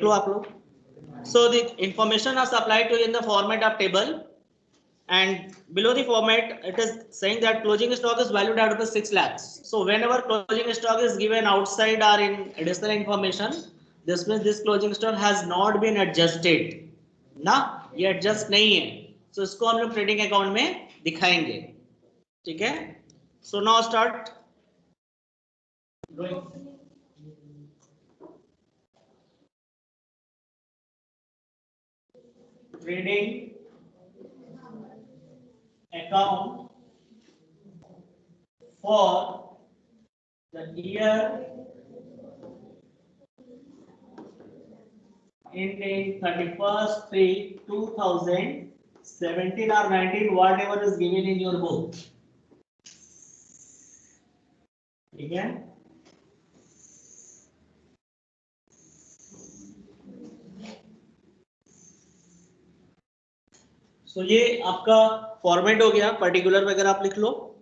लो आप लोग. So the information are supplied to you in the format of table, and below the format it is saying that closing stock is valued at rupees 6 lakhs. So whenever closing stock is given outside or in additional information, this means this closing stock has not been adjusted ना, ये adjust नहीं है. So इसको हम लोग trading account में दिखाएंगे. ठीक है. So now start doing. Trading account for the year ending 31st 3 2017 or 19, whatever is given in your book. ठीक है. So ये आपका फॉर्मेट हो गया. पर्टिकुलर वगैरह आप लिख लो.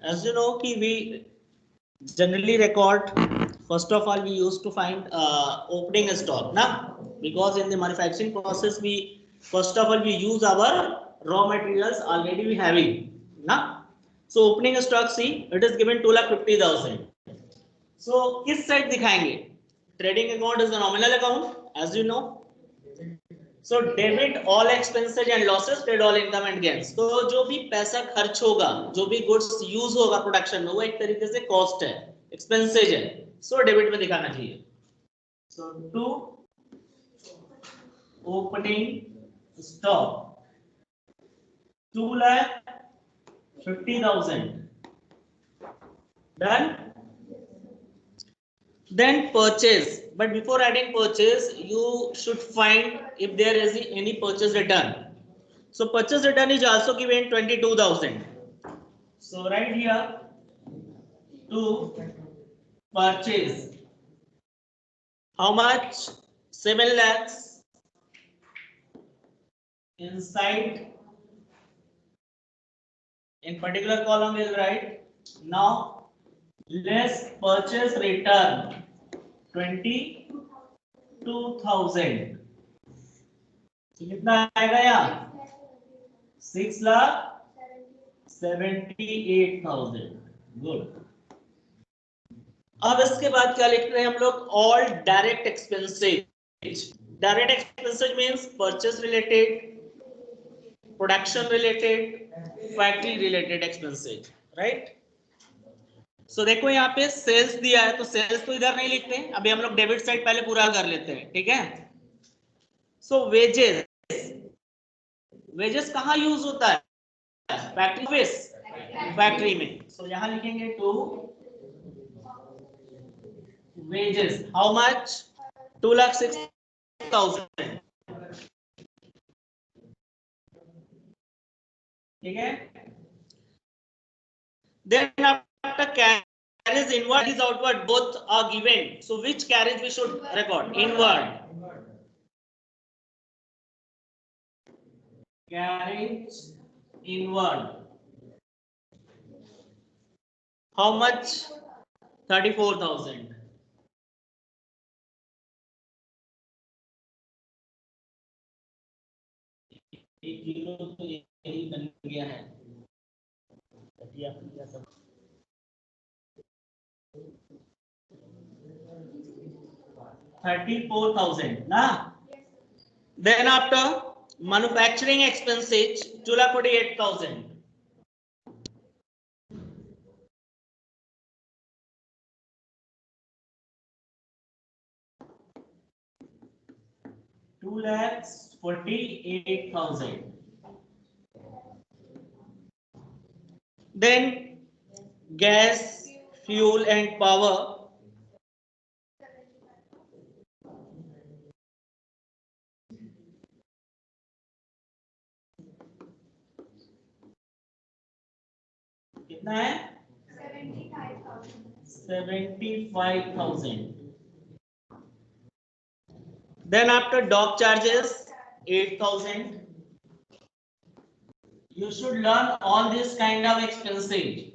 As you know कि we generally record, first of all we used to find opening stock na, because in the manufacturing process we first of all we use our raw materials already we having na. So opening stock, see it is given 2,50,000. So किस side दिखाएंगे? Trading account is a nominal account as you know. So debit all expenses and losses, paid all income and gains. तो जो भी पैसा खर्च होगा, जो भी गुड्स यूज होगा प्रोडक्शन में, वो एक तरीके से कॉस्ट है, एक्सपेंसेज है. सो डेबिट में दिखाना चाहिए. So to opening stock 2,50,000 done. Then purchase, but before adding purchase you should find if there is any purchase return. So purchase return is also given 22,000. So right here to purchase how much? 7 lakhs. Inside in particular column we'll write now less purchase return 22,000. कितना आएगा यहाँ? 6,78,000. Good. अब इसके बाद क्या लिख रहे हैं हम लोग? All direct expenses. Direct expenses means purchase related, production related, factory related expenses, right. So देखो यहाँ पे सेल्स दिया है, तो सेल्स तो इधर नहीं लिखते. अभी हम लोग डेबिट साइड पहले पूरा कर लेते हैं. ठीक है. सो वेजेस, वेजेस कहाँ यूज होता है? फैक्ट्री ऑफिस, फैक्ट्री में. सो यहां लिखेंगे टू वेजेस हाउ मच? 2,06,000. ठीक है. Then after carriage inward is outward, both are given. So which carriage we should record? Inward. Carriage inward. How much? 34,000. एक जीरो तो यही बन गया है. 34,000 ना. Then after manufacturing expenses 2,48,000. $2,48,000. Then gas, fuel and power. कितना है? 75,000. Then after dock charges 8,000. You should learn all this kind of expenses.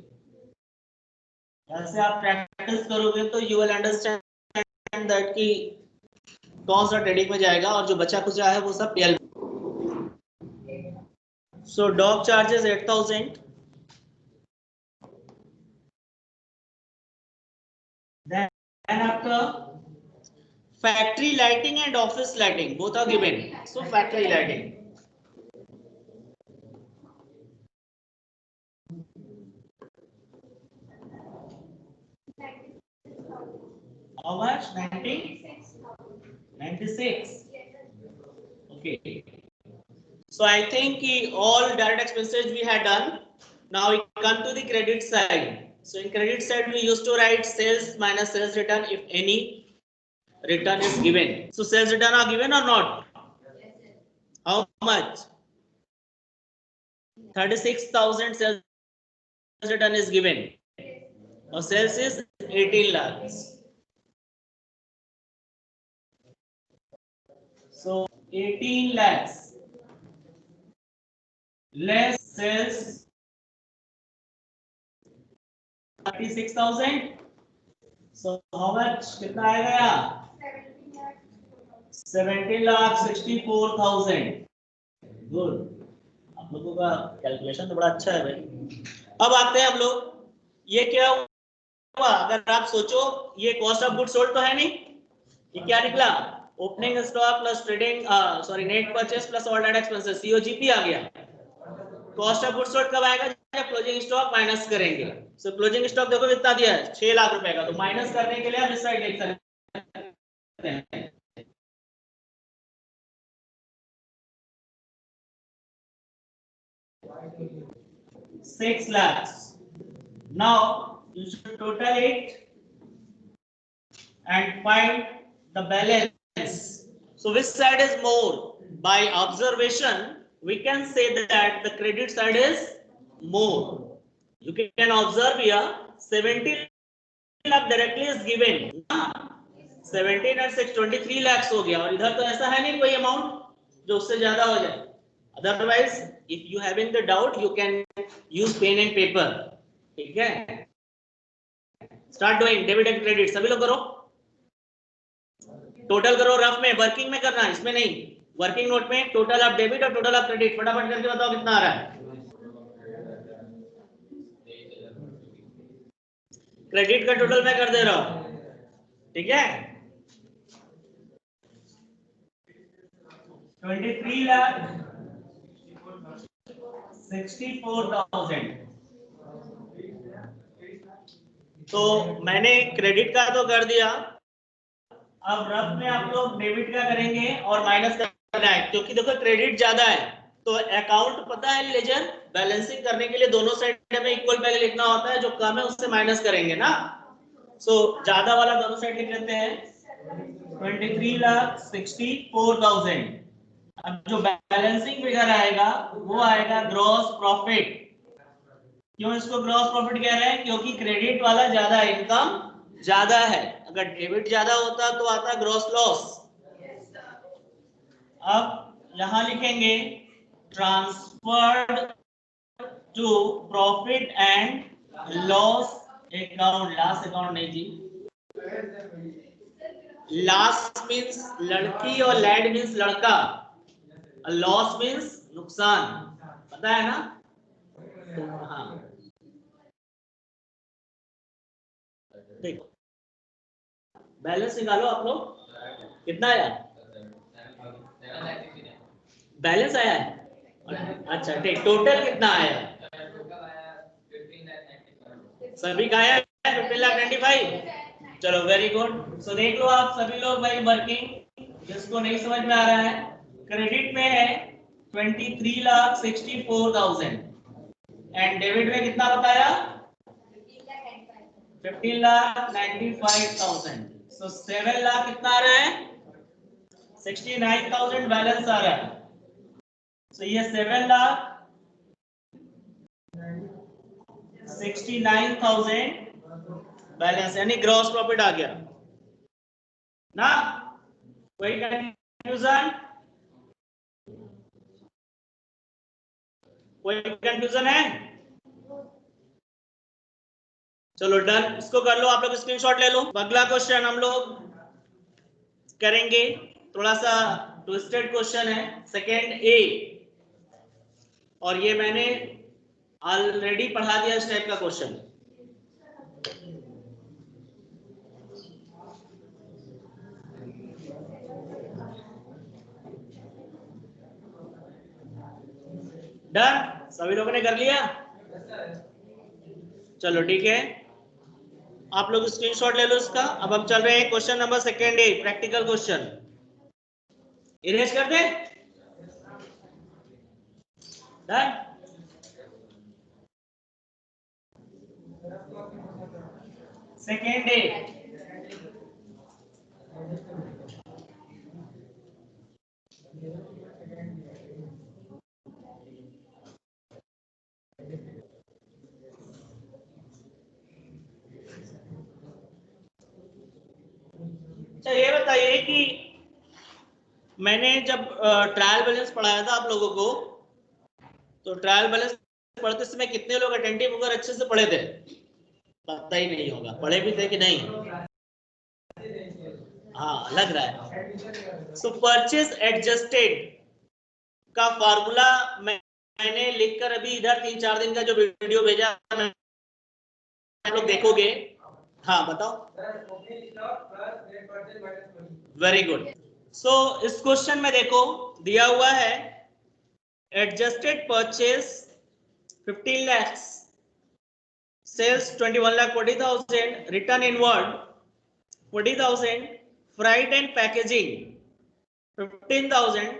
ऐसे आप प्रैक्टिस करोगे तो you will understand that कि कौन सा ट्रेडिंग में जाएगा और जो बचा कुचा है वो सब PL. So dock charges 8,000. Then after factory lighting and office lighting both are given. So factory lighting. How much? 96. Okay. So I think all direct expenses we had done. Now we come to the credit side. So in credit side we used to write sales minus sales return if any return is given. So sales return are given or not? How much? 36,000 sales return is given. Now sales is 18 lakhs. So 18 lakhs less sales 36,000. So how much? कितना आएगा यहाँ? 17,64,000. Good. आप लोगों का calculation तो बड़ा अच्छा है भाई. अब आते हैं हम लोग. ये क्या हुआ? अगर आप सोचो ये कॉस्ट ऑफ गुड सोल्ड तो है नहीं. ये क्या निकला? Opening stock plus trading net purchase plus all direct expenses COGP आ गया. कॉस्ट ऑफ गुड्स सोल्ड कब आएगा? जब क्लोजिंग स्टॉक माइनस करेंगे. सो क्लोजिंग स्टॉक देखो कितना दिया है 6 लाख रुपए का. तो माइनस करने के लिए आप इस साइड देख सकते हैं. 6 lakhs. Now you should total it and find the balance. So which side is more? By observation we can say that the credit side is more. You can observe here 17 lakh directly is given. 17 and 6 23 lakhs हो गया. और इधर तो ऐसा है नहीं कोई amount जो उससे ज्यादा हो जाए. Otherwise if you having the doubt you can use pen and paper. ठीक है. Start doing debit and credit. सभी लोग करो. टोटल करो रफ में. वर्किंग में करना इसमें नहीं. वर्किंग नोट में टोटल ऑफ डेबिट और टोटल ऑफ क्रेडिट फटाफट करके बताओ कितना आ रहा है. क्रेडिट का टोटल मैं कर दे रहा हूं. ठीक है. 23,64,000. तो मैंने क्रेडिट का तो कर दिया. अब रफ में आप लोग डेबिट का करेंगे और माइनस करना है क्योंकि देखो क्रेडिट ज्यादा है. तो अकाउंट पता है लेजर बैलेंसिंग करने के लिए दोनों साइड में इक्वल पहले लिखना होता है. जो कम है उससे माइनस करेंगे ना. सो ज्यादा वाला दोनों साइड लिख लेते हैं. 23,64,000. अब जो बैलेंसिंग फिगर आएगा वो आएगा ग्रॉस प्रॉफिट. क्यों इसको ग्रॉस प्रॉफिट कह रहे हैं? क्योंकि क्रेडिट वाला ज्यादा इनकम ज्यादा है. अगर डेबिट ज्यादा होता तो आता ग्रॉस लॉस. अब यहां लिखेंगे transferred to profit and loss account. Last account नहीं जी. लास्ट मींस लड़की और लैड मींस लड़का. लॉस मींस नुकसान. पता है ना? हाँ देखो बैलेंस निकालो आप लोग. कितना आया? बैलेंस आया है. अच्छा ठीक. टोटल कितना आया? सभी का आया 15,95,000. चलो वेरी गुड. सो देख लो आप सभी लोग भाई वर्किंग. जिसको नहीं समझ में आ रहा है क्रेडिट में है 23,64,000 एंड डेबिट में कितना बताया? 15,95,000. सो 7 लाख कितना आ रहा है? 69,000 बैलेंस आ रहा है. सो ये 7,69,000 बैलेंस यानी ग्रॉस प्रॉफिट आ गया ना। कोई कंफ्यूजन? कोई कंफ्यूजन है? चलो डन, इसको कर लो आप लोग, स्क्रीनशॉट ले लो। अगला क्वेश्चन हम लोग करेंगे, थोड़ा सा ट्विस्टेड क्वेश्चन है, सेकेंड ए, और ये मैंने ऑलरेडी पढ़ा दिया इस टाइप का क्वेश्चन। डन, सभी लोगों ने कर लिया? चलो ठीक है, आप लोग स्क्रीनशॉट ले लो इसका। अब हम चल रहे हैं क्वेश्चन नंबर सेकेंड ए, प्रैक्टिकल क्वेश्चन। इरेज कर दे। डन, सेकेंड ए, अच्छा ये बताइए कि मैंने जब ट्रायल बैलेंस पढ़ाया था आप लोगों को, तो ट्रायल बैलेंस पढ़ते समय कितने लोग अटेंटिव होकर अच्छे से पढ़े थे? पता ही नहीं होगा, पढ़े भी थे कि नहीं? हाँ लग रहा है। सो परचेज एडजस्टेड का फार्मूला मैंने लिखकर अभी इधर 3-4 दिन का जो वीडियो भेजा आप लोग देखोगे। हाँ बताओ। Very good. सो इस क्वेश्चन में देखो दिया हुआ है adjusted purchase 15 lakhs, sales 21,40,000, return inward 40,000, freight and packaging 15,000,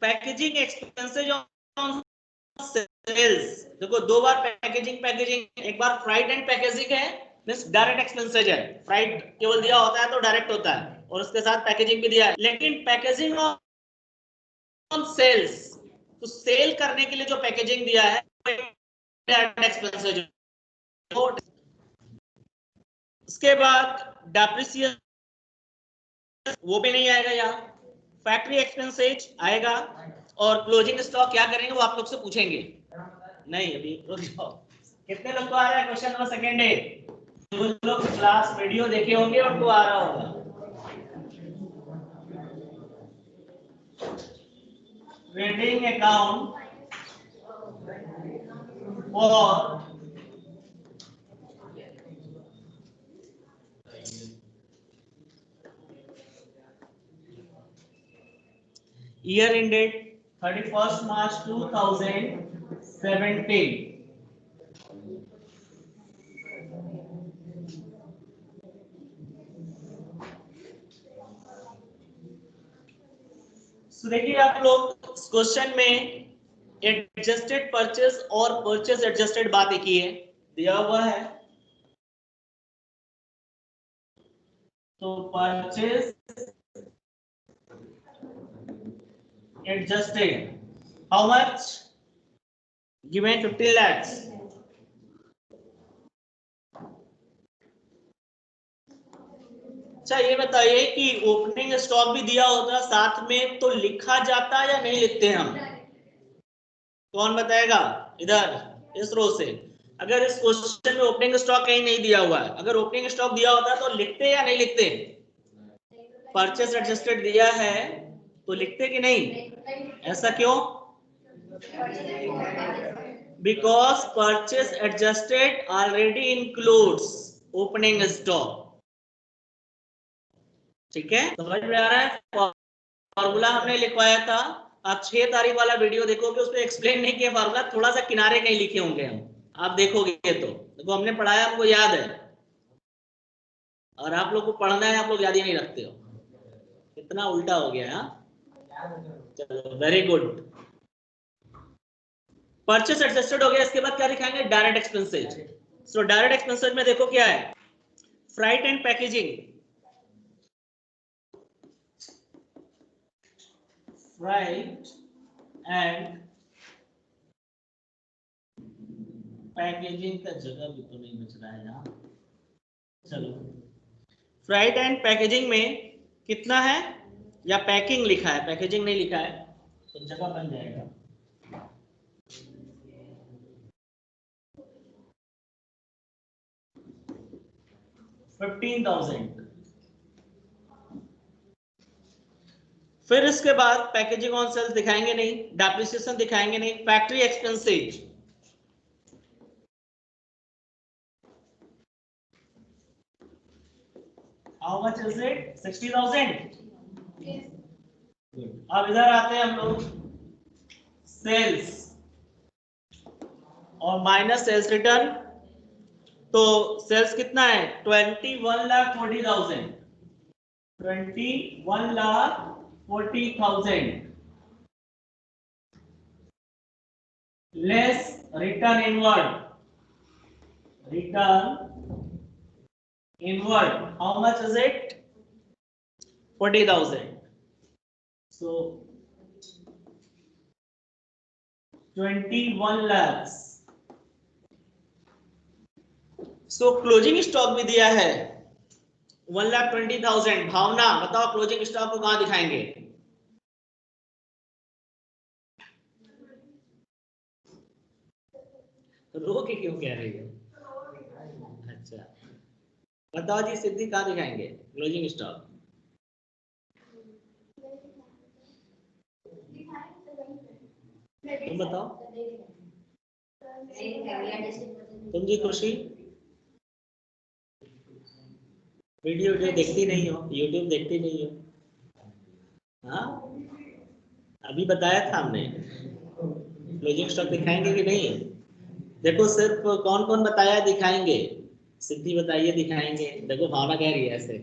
packaging expenses on sales. देखो दो बार पैकेजिंग पैकेजिंग, एक बार फ्राइट एंड पैकेजिंग है, मींस डायरेक्ट एक्सपेंसेज है। फ्राइट केवल दिया होता है तो डायरेक्ट होता है, और उसके साथ पैकेजिंग भी दिया है। लेकिन पैकेजिंग ऑन सेल्स, तो सेल करने के लिए जो पैकेजिंग दिया है डायरेक्ट एक्सपेंसेज। उसके बाद डेप्रिसिएशन वो भी नहीं आएगा यहाँ, फैक्ट्री एक्सपेंसेज आएगा, और क्लोजिंग स्टॉक क्या करेंगे वो आप लोग से पूछेंगे। नहीं अभी रुक जाओ। कितने लोग को आ रहा है क्वेश्चन नंबर सेकेंड है? जो लोग क्लास वीडियो देखे होंगे उनको आ रहा होगा। Trading account for year ended 31st March 2017। तो देखिए आप लोग इस क्वेश्चन में एडजस्टेड परचेज और परचेज एडजस्टेड बात एक ही है, दिया हुआ है। तो purchase adjusted how much given 15 lakhs। अच्छा ये बताइए कि ओपनिंग स्टॉक भी दिया होता साथ में तो लिखा जाता या नहीं लिखते हम? कौन बताएगा इधर इस रो से? अगर इस क्वेश्चन में ओपनिंग स्टॉक कहीं नहीं दिया हुआ है, अगर ओपनिंग स्टॉक दिया होता तो लिखते या नहीं लिखते? परचेस एडजस्टेड दिया है तो लिखते कि नहीं? ऐसा क्यों? Because purchase adjusted already includes opening stock. ठीक है, समझ में आ रहा है? फॉर्मूला हमने लिखवाया था, आप 6 तारीख वाला वीडियो देखोगे, उसमें एक्सप्लेन नहीं किया फॉर्मूला, थोड़ा सा किनारे कहीं लिखे होंगे हम, आप देखोगे तो देखो हमने पढ़ाया, हमको याद है। और आप लोग को पढ़ना है, आप लोग याद ही नहीं रखते हो, कितना उल्टा हो गया है। चलो वेरी गुड। परचेस एडजस्टेड हो गया, इसके बाद क्या दिखाएंगे? Direct expenses. So direct expenses में देखो क्या है, freight and packaging, freight and packaging का जगह भी तो नहीं बच रहा है यहाँ। चलो, फ्राइट एंड पैकेजिंग में कितना है, या पैकिंग लिखा है, पैकेजिंग नहीं लिखा है, तो जगह बन जाएगा। $15,000। फिर इसके बाद पैकेजिंग ऑन सेल्स दिखाएंगे नहीं, डेप्रिसिएशन दिखाएंगे नहीं, factory expenses how much is it, 60,000। अब इधर आते हैं हम लोग, सेल्स और माइनस सेल्स रिटर्न। तो सेल्स कितना है, 21,40,000, 21,40,000 less return inward, how much is it, 40,000, so 21 lakhs। So closing stock भी दिया है 1,20,000। भावना बताओ क्लोजिंग स्टॉक को कहां दिखाएंगे, रो के क्यों कह रही है, अच्छा बताओ जी, सिद्धि कहां दिखाएंगे क्लोजिंग स्टॉक, तुम बताओ, तुम जी खुशी, वीडियो देखती नहीं हो, यूट्यूब देखती नहीं हो, हाँ अभी बताया था हमने, क्लोजिंग स्टॉक दिखाएंगे कि नहीं, देखो सिर्फ कौन कौन बताया दिखाएंगे, सिद्धि बताइए दिखाएंगे, देखो भावना कह रही है ऐसे,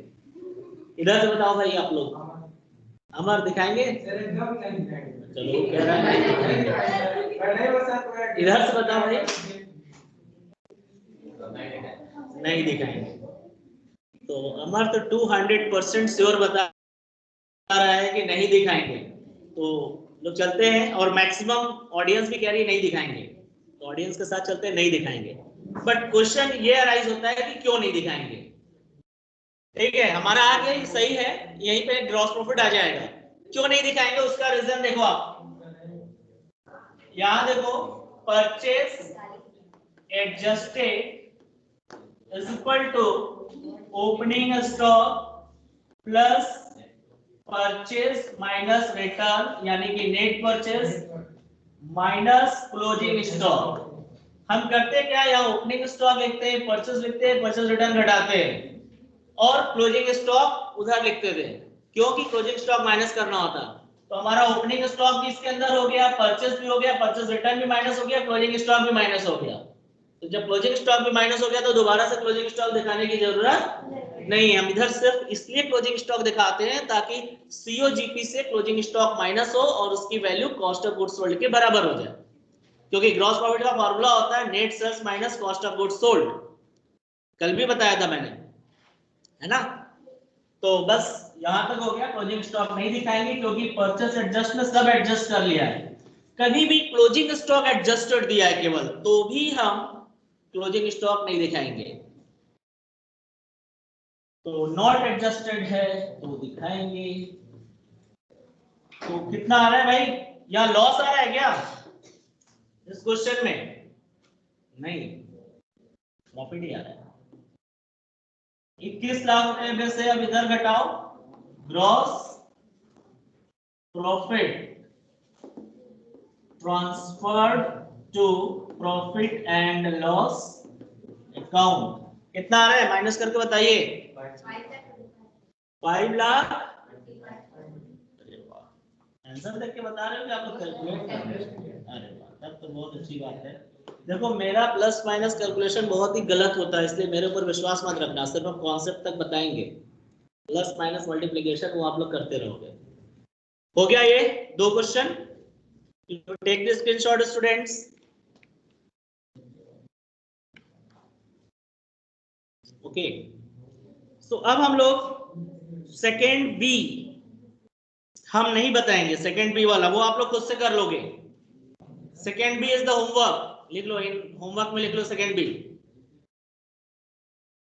इधर से बताओ भाई आप लोग, अमर दिखाएंगे, चलो कह रहा है इधर से बताओ भाई, नहीं दिखाएंगे, तो अमर तो 200% श्योर बता रहा है कि नहीं दिखाएंगे, तो लोग चलते हैं, और मैक्सिमम ऑडियंस भी कह रही है नहीं दिखाएंगे, तो ऑडियंस के साथ चलते हैं, नहीं दिखाएंगे। बट क्वेश्चन ये अराइज होता है कि क्यों नहीं दिखाएंगे, ठीक है, हमारा आ गया सही है, यहीं पे ग्रॉस प्रॉफिट आ जाएगा, क्यों नहीं दिखाएंगे उसका रीजन देखो आप, यहां देखो, purchase adjusted is equal to opening stock plus purchase minus return, यानी कि net purchase minus closing stock. हम करते क्या, यहाँ ओपनिंग स्टॉक लिखते हैं, परचेज लिखते हैं, परचेज रिटर्न घटाते हैं, और क्लोजिंग स्टॉक उधर लिखते थे, क्योंकि क्लोजिंग स्टॉक माइनस करना होता। तो हमारा ओपनिंग स्टॉक भी इसके अंदर हो गया, परचेज भी हो गया, परचेज रिटर्न भी माइनस हो गया, क्लोजिंग स्टॉक भी माइनस हो गया। तो जब क्लोजिंग स्टॉक भी माइनस हो गया तो दोबारा से क्लोजिंग स्टॉक दिखाने की जरूरत नहीं है, हम इधर सिर्फ इसलिए क्लोजिंग स्टॉक दिखाते हैं ताकि सीओजीपी से क्लोजिंग स्टॉक माइनस हो और उसकी value cost of goods sold के बराबर हो जाए, क्योंकि ग्रॉस प्रॉफिट का फॉर्मूला होता है net sales minus cost of goods sold, कल भी बताया था मैंने, है ना। तो बस यहां तक हो गया, क्लोजिंग स्टॉक नहीं दिखाएंगे क्योंकि परचेस एडजस्ट में सब एडजस्ट कर लिया है। कभी भी क्लोजिंग स्टॉक एडजस्टेड दिया है केवल, तो भी हम क्लोजिंग स्टॉक नहीं दिखाएंगे, तो नॉट एडजस्टेड है तो दिखाएंगे। तो कितना आ रहा है भाई, या लॉस आ रहा है क्या इस क्वेश्चन में, नहीं प्रॉफिट ही आ रहा है। 21 लाख रुपए में से अब इधर घटाओ, gross profit transferred to profit and loss account, कितना आ रहा है माइनस करके बताइए, 5 लाख। आंसर देख के बता रहे हो कि आप लोग कैलकुलेट कर रहे हो, अरे वाह तब तो बहुत अच्छी बात है। देखो मेरा प्लस माइनस कैलकुलेशन बहुत ही गलत होता है, इसलिए मेरे ऊपर विश्वास मत रखना, सिर्फ हम कॉन्सेप्ट तक बताएंगे, प्लस माइनस मल्टीप्लिकेशन वो आप लोग करते रहोगे। हो गया ये 2 question, take the screenshot students. Okay, so अब हम लोग सेकेंड बी हम नहीं बताएंगे, सेकेंड बी वाला वो आप लोग खुद से कर लोगे। Second B is the homework, लिख लो, इन होमवर्क में लिख लो सेकेंड बी।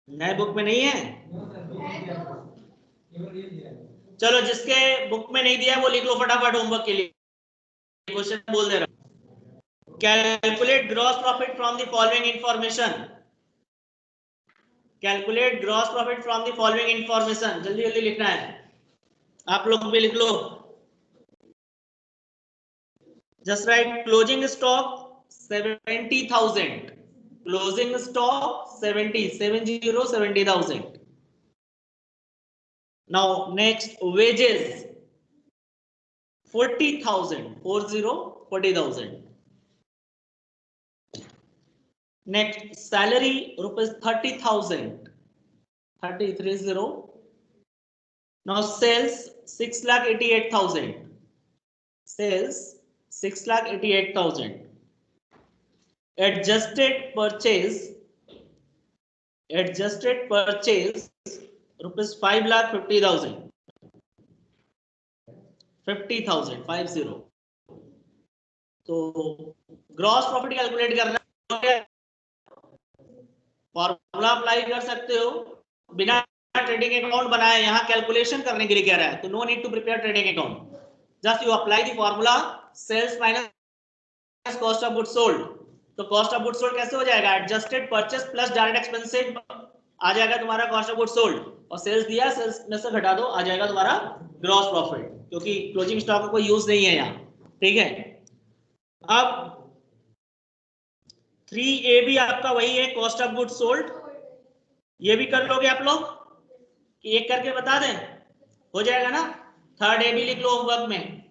नए बुक में नहीं है? चलो जिसके बुक में नहीं दिया वो लिख लो फटाफट होमवर्क के लिए, क्वेश्चन बोल दे रहा हूं। Calculate gross profit from the following information. Calculate gross profit from the following information, जल्दी जल्दी लिखना है, आप लोग भी लिख लो। Just write closing stock 70,000, closing stock 70,000। Now next wages 40,000, 40,000। Next salary rupees 30,000, 30,30। Now sales 6,88,000, sales 6,88,000। Adjusted purchase rupees 5,50,000, 50,000, 50। तो ग्रॉस प्रॉफिट कैलकुलेट करना है, फॉर्मूला अप्लाई कर सकते हो बिना ट्रेडिंग अकाउंट बनाए, यहाँ कैलकुलेशन करने के लिए कह रहा है, तो no need to prepare trading account, just you apply the formula sales minus cost of goods sold. तो कॉस्ट ऑफ गुड्स सोल्ड कैसे हो जाएगा? Adjusted purchase plus direct expenses आ जाएगा तुम्हारा कॉस्ट ऑफ गुड्स सोल्ड, और सेल्स दिया, sales में से घटा दो, आ जाएगा तुम्हारा ग्रॉस प्रॉफिट, क्योंकि क्लोजिंग स्टॉक का कोई यूज नहीं है यहाँ। ठीक है, अब 3A भी आपका वही है, कॉस्ट ऑफ गुड्स सोल्ड। ये भी कर लोगे आप लोग कि एक करके बता दें? हो जाएगा ना। 3rd A भी लिख लो होमवर्क में,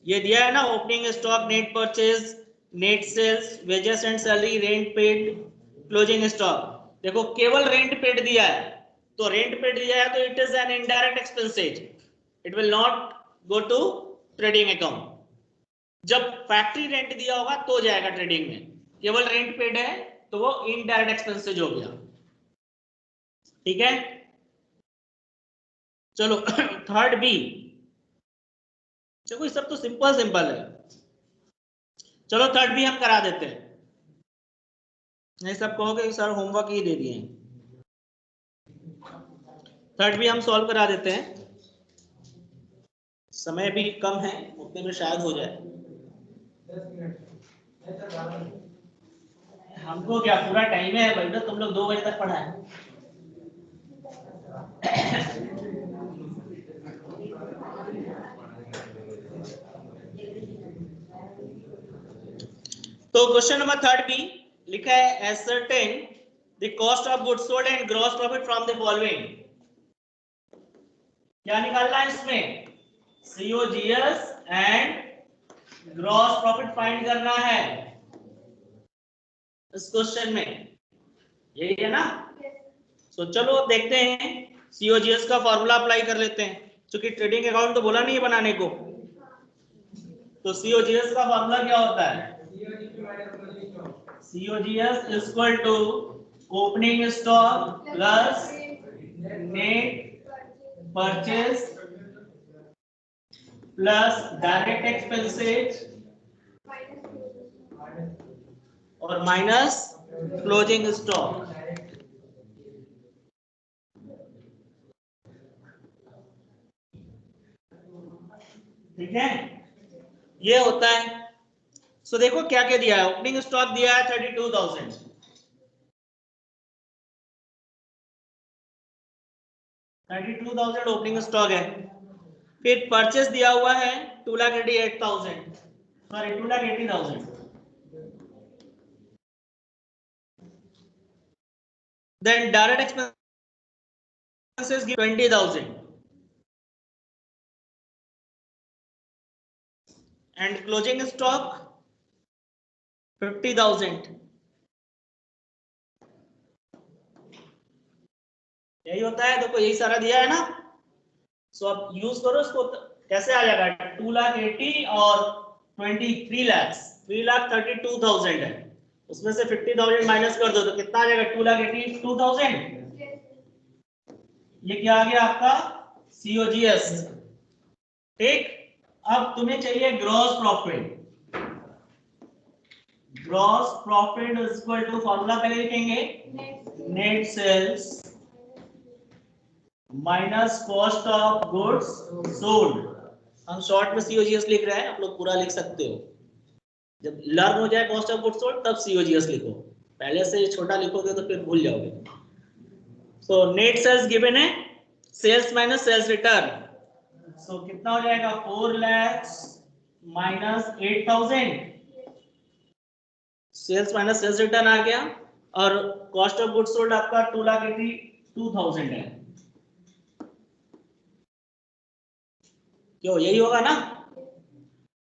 ये दिया है ना, opening stock, net purchase, net sales, wages and salary, rent paid, closing stock. देखो केवल रेंट पेड दिया है, तो रेंट पेड दिया है तो it is an indirect expenses, it will not go to trading account. जब फैक्ट्री रेंट दिया होगा तो जाएगा ट्रेडिंग में, केवल रेंट पेड है तो वो इनडायरेक्ट एक्सपेंसेज हो गया। ठीक है, चलो 3rd B, देखो ये सब तो सिंपल सिंपल है, चलो 3rd B हम करा देते हैं, नहीं सब कहोगे सर होमवर्क ही दे दिए। 3rd B हम सॉल्व करा देते हैं, समय भी कम है, उतने में शायद हो जाए। हमको क्या पूरा टाइम है भाई, तुम लोग 2 बजे तक पढ़ाए। तो क्वेश्चन नंबर 3rd B लिखा है ascertain the cost of goods sold and gross profit from the following। क्या निकालना है इसमें? COGS and gross profit find करना है इस क्वेश्चन में, यही है ना। तो चलो देखते हैं, COGS का फॉर्मूला अप्लाई कर लेते हैं, क्योंकि ट्रेडिंग अकाउंट तो बोला नहीं है बनाने को। तो COGS का फॉर्मूला क्या होता है? COGS is equal to opening stock plus net purchase plus direct expenses और माइनस क्लोजिंग स्टॉक। ठीक है, ये होता है। सो देखो क्या क्या दिया है, ओपनिंग स्टॉक दिया है 32,000, 32,000 ओपनिंग स्टॉक है। फिर परचेस दिया हुआ है 2,88,000, sorry 2,80,000। Then direct expenses 20,000 and closing stock 50,000। यही होता है, देखो यही सारा दिया है ना। सो अब यूज करो इसको, कैसे आ जाएगा? 2,80,000 और 23 लाख, 3,32,000 है, उसमें से 50,000 माइनस कर दो तो कितना आ जाएगा? 2,82,000। ये क्या आ गया आपका? COGS। ठीक, अब तुम्हें चाहिए gross profit. Gross profit is equal to, formula पहले लिखेंगे, net sales minus cost of goods sold. हम शॉर्ट में सीओजीएस लिख रहे हैं, आप लोग पूरा लिख सकते हो। जब लर्न हो जाए कॉस्ट ऑफ गुड्स सोल्ड तब सीओजीएस लिखो, पहले से छोटा लिखोगे तो फिर भूल जाओगे। सो नेट सेल्स गिवन है, sales minus sales return, so कितना हो जाएगा 4 lakhs minus 8000, sales minus sales return आ गया, और कॉस्ट ऑफ गुड्स सोल्ड आपका 2,82,000 है। क्यों, यही होगा ना?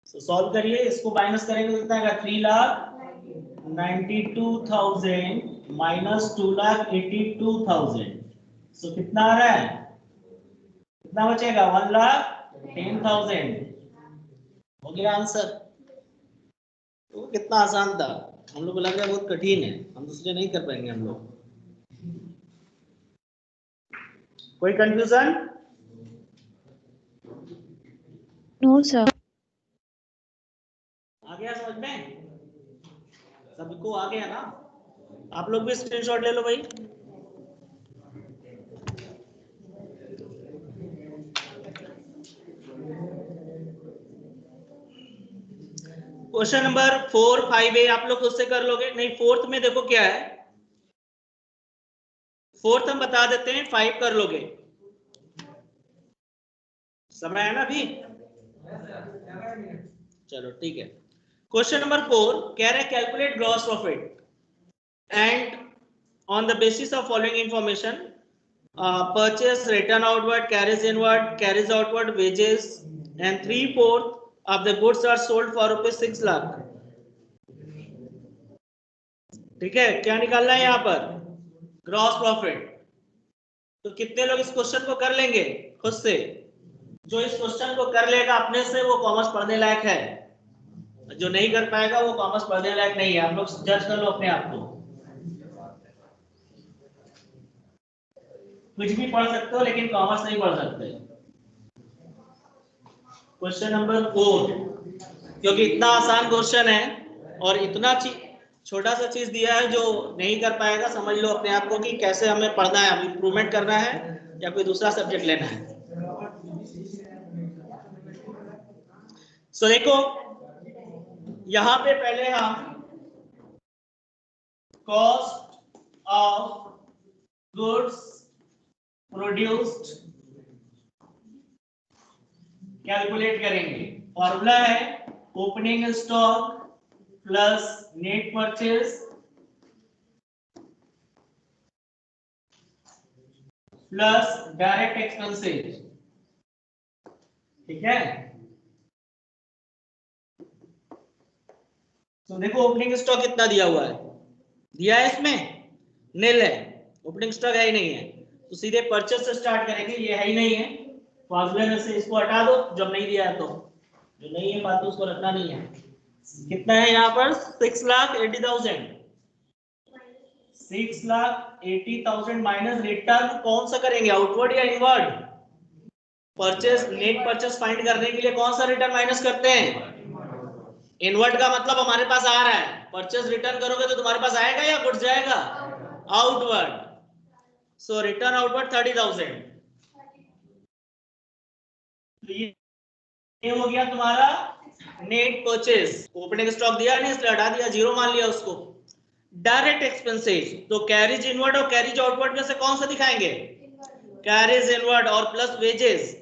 तो सॉल्व करिए, इसको माइनस करेंगे तो कितना आएगा, 3,92,000 माइनस 2,82,000, सो कितना आ रहा है, कितना बचेगा, 1,10,000। हो गया आंसर। तो कितना आसान था, हम लोग को लग रहा है बहुत कठिन है, हम दूसरे नहीं कर पाएंगे हम लोग। कोई कंफ्यूजन? No sir. आ गया समझ में? सबको आ गया ना? आप लोग भी स्क्रीनशॉट ले लो भाई। क्वेश्चन नंबर 4, 5A आप लोग खुद से कर लोगे, नहीं 4th में देखो क्या है, 4th हम बता देते हैं, 5 कर लोगे, समय है ना अभी? चलो ठीक है। क्वेश्चन नंबर 4 कह रहे हैं calculate gross profit and on the basis of following information, purchase, return outward, carries inward, carries outward, wages, and 3/4 of the goods are sold for ₹6 lakh। ठीक है, क्या निकालना है यहाँ पर, ग्रॉस प्रॉफिट। तो कितने लोग इस क्वेश्चन को कर लेंगे खुद से? जो इस क्वेश्चन को कर लेगा अपने से वो कॉमर्स पढ़ने लायक है, जो नहीं कर पाएगा वो कॉमर्स पढ़ने लायक नहीं है। हम लोग जज कर लो अपने आप को, कुछ भी पढ़ सकते हो लेकिन कॉमर्स नहीं पढ़ सकते। क्वेश्चन नंबर 4, क्योंकि इतना आसान क्वेश्चन है और इतना छोटा सा चीज दिया है, जो नहीं कर पाएगा समझ लो अपने आप को कि कैसे हमें पढ़ना है, अभी इंप्रूवमेंट करना है या कोई दूसरा सब्जेक्ट लेना है। सो देखो यहां पे पहले हम cost of goods produced calculate करेंगे। फॉर्मूला है opening stock plus net purchase plus direct expenses. ठीक है, तो देखो ओपनिंग स्टॉक कितना दिया हुआ है, दिया है इसमें नील है, ओपनिंग स्टॉक है ही नहीं है, तो सीधे परचेज से स्टार्ट करेंगे, ये है ही नहीं है, फार्मूले में से इसको हटा दो जब नहीं दिया है, तो जो नहीं है बात तो उसको रखना नहीं है। कितना है यहाँ पर 6,80,000, 6,80,000 माइनस रिटर्न कौन सा करेंगे, आउटवर्ड या inward? Purchase, net purchase find करने के लिए कौन सा रिटर्न माइनस करते हैं? इनवर्ड का मतलब हमारे पास आ रहा है, परचेज रिटर्न करोगे तो तुम्हारे पास आएगा या गुड्स जाएगा? आउटवर्ड। सो रिटर्न आउटवर्ड 30,000। तो ये हो गया तुम्हारा नेट परचेज। ओपनिंग स्टॉक दिया नहीं इसलिए हटा दिया, जीरो मान लिया उसको। डायरेक्ट एक्सपेंसेस, तो कैरिज इनवर्ड और कैरिज आउटवर्ड में से कौन सा दिखाएंगे? कैरिज इनवर्ड, और प्लस वेजेस,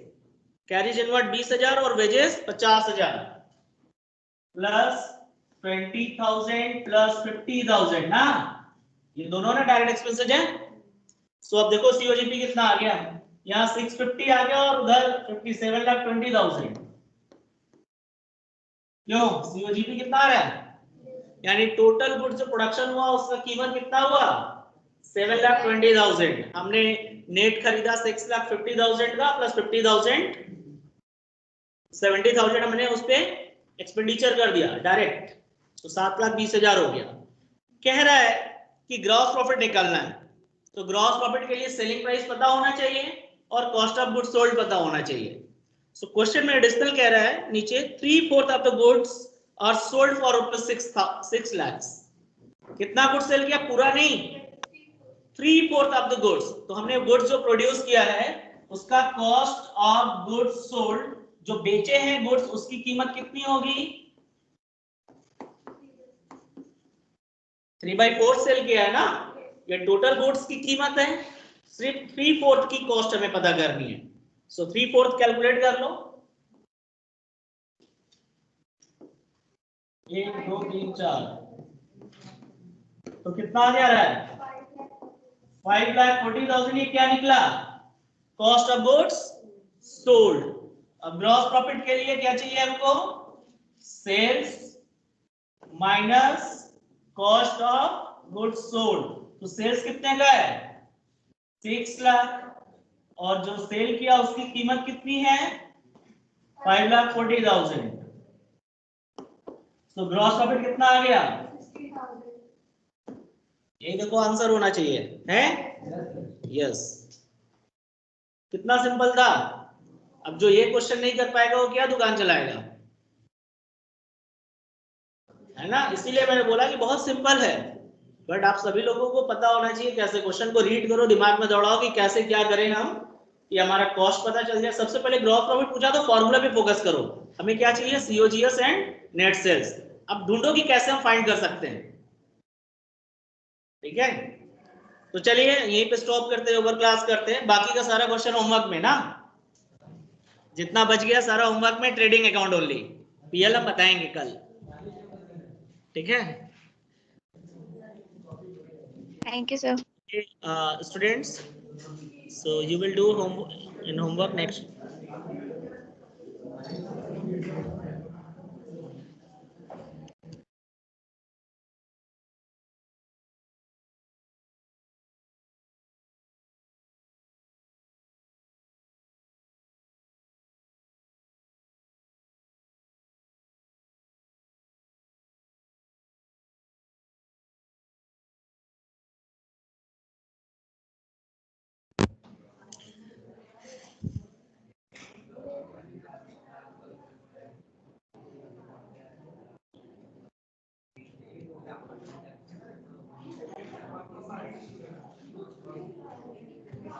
कैरिज इनवर्ड 20,000 और वेजेस 50,000 प्लस 20,000 प्लस 50,000 ना, ये दोनों ना डायरेक्ट एक्सपेंसेस है। सो अब देखो सीओजीपी कितना आ गया, यहाँ 650 आ गया और उधर 57,20,000। क्यों, सीओजीपी कितना आ रहा है, यानी टोटल गुड्स जो प्रोडक्शन हुआ उसका कीमत कितना हुआ 7,20,000। हमने नेट खरीदा 6,50,000 का प्लस 50,000, 70,000 हमने उस पे एक्सपेंडिचर कर दिया डायरेक्ट, तो 7,20,000 हो गया। कह रहा है कि ग्रॉस प्रॉफिट निकालना है, तो ग्रॉस प्रॉफिट के लिए सेलिंग प्राइस पता होना चाहिए और कॉस्ट ऑफ गुड्स सोल्ड पता होना चाहिए। सो क्वेश्चन में एडिशनल कह रहा है नीचे 3/4 ऑफ द गुड्स और सोल्ड फॉर ₹6 lakhs। कितना गुड्स सेल किया? पूरा नहीं, 3/4 ऑफ द गुड्स। तो हमने गुड्स जो प्रोड्यूस किया है उसका कॉस्ट ऑफ गुड्स सोल्ड, जो बेचे हैं गुड्स, उसकी कीमत कितनी होगी? 3/4 सेल किया है ना, ये टोटल गुड्स की कीमत है, सिर्फ 3/4 की कॉस्ट हमें पता करनी है। सो 3/4 कैलकुलेट कर लो। 1 2 3 4, तो कितना आ जा रहा है? 5,40,000। ये क्या निकला? Cost of goods sold. अब ग्रॉस प्रॉफिट के लिए क्या चाहिए हमको? Sales minus cost of goods sold. तो सेल्स कितने का है? 6 लाख, और जो सेल किया उसकी कीमत कितनी है? 5,40,000। तो ग्रॉस प्रॉफिट कितना आ गया? ये देखो आंसर होना चाहिए, है? यस। कितना सिंपल था। अब जो ये क्वेश्चन नहीं कर पाएगा वो क्या दुकान चलाएगा, है ना? इसीलिए मैंने बोला कि बहुत सिंपल है, बट आप सभी लोगों को पता होना चाहिए कैसे क्वेश्चन को रीड करो, दिमाग में दौड़ाओ कि कैसे क्या करें हम, कि हमारा कॉस्ट पता चल जाए। सबसे पहले ग्रॉस प्रॉफिट पूछा तो फॉर्मूला पे फोकस करो, हमें क्या चाहिए? COGS and net sales. अब ढूंढो कि कैसे हम फाइंड कर सकते हैं, ठीक है? तो चलिए यहीं पे स्टॉप करते हैं, ओवर क्लास करते हैं। बाकी का सारा क्वेश्चन होमवर्क में ना, जितना बच गया सारा होमवर्क में। ट्रेडिंग अकाउंट ओनली, पीएल हम बताएंगे कल, ठीक है? Thank you, sir. Students, so you will do homework next